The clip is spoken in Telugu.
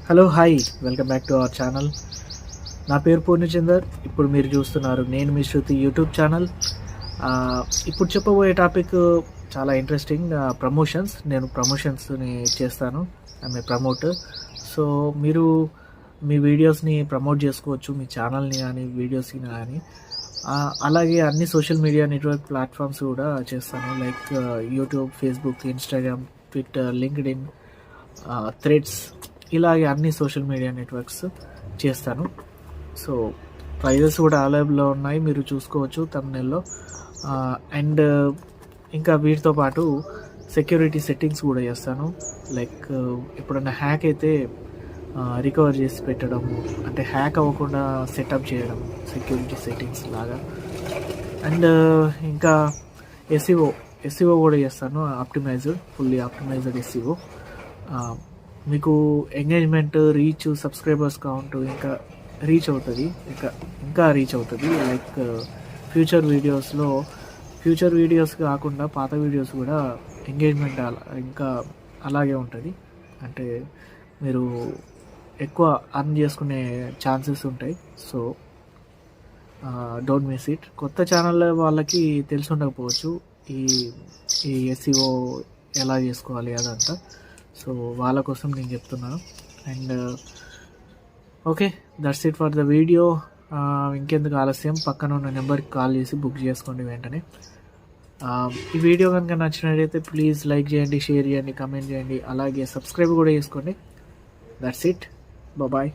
Hello hi, welcome back to our channel. నా పేరు పూర్ణచందర్. ఇప్పుడు మీరు చూస్తున్నారు నేను మీ శృతి యూట్యూబ్ ఛానల్. ఇప్పుడు చెప్పబోయే టాపిక్ చాలా ఇంట్రెస్టింగ్. ప్రమోషన్స్. నేను ప్రమోషన్స్ని చేస్తాను. I'm a promoter. సో మీరు మీ వీడియోస్ని ప్రమోట్ చేసుకోవచ్చు, మీ ఛానల్ని కానీ వీడియోస్ని కానీ. అలాగే అన్ని సోషల్ మీడియా నెట్వర్క్ ప్లాట్ఫామ్స్ కూడా చేస్తాను, like YouTube, Facebook, Instagram, Twitter, LinkedIn, threads, ఇలాగే అన్ని సోషల్ మీడియా నెట్వర్క్స్ చేస్తాను. సో ప్రైజెస్ కూడా అవైలబుల్లో ఉన్నాయి, మీరు చూసుకోవచ్చు తమ్నెల్లో. అండ్ ఇంకా వీటితో పాటు సెక్యూరిటీ సెట్టింగ్స్ కూడా చేస్తాను. లైక్ ఎప్పుడన్నా హ్యాక్ అయితే రికవర్ చేసి పెట్టడము, అంటే హ్యాక్ అవ్వకుండా సెటప్ చేయడం, సెక్యూరిటీ సెట్టింగ్స్ లాగా. అండ్ ఇంకా ఎస్ఈఓ కూడా చేస్తాను. Fully optimised SEO. మీకు ఎంగేజ్మెంట్, రీచ్, సబ్స్క్రైబర్స్ కౌంట్ ఇంకా రీచ్ అవుతుంది, ఇంకా రీచ్ అవుతుంది. లైక్ ఫ్యూచర్ వీడియోస్ కాకుండా పాత వీడియోస్ కూడా ఎంగేజ్మెంట్ ఇంకా అలాగే ఉంటుంది. అంటే మీరు ఎక్కువ అర్న్ చేసుకునే ఛాన్సెస్ ఉంటాయి. So don't miss it. కొత్త ఛానల్ వాళ్ళకి తెలిసి ఉండకపోవచ్చు ఈ ఎస్ఈఓ ఎలా చేసుకోవాలి అదంతా. సో వాళ్ళ కోసం నేను చెప్తున్నాను. And okay, that's it for the video. ఇంకెందుకు ఆలస్యం, పక్కన ఉన్న నెంబర్కి కాల్ చేసి బుక్ చేసుకోండి వెంటనే. ఈ వీడియో కనుక నచ్చినట్లయితే ప్లీజ్ లైక్ చేయండి, షేర్ చేయండి, కమెంట్ చేయండి, అలాగే సబ్స్క్రైబ్ కూడా చేసుకోండి. That's it. బాయ్.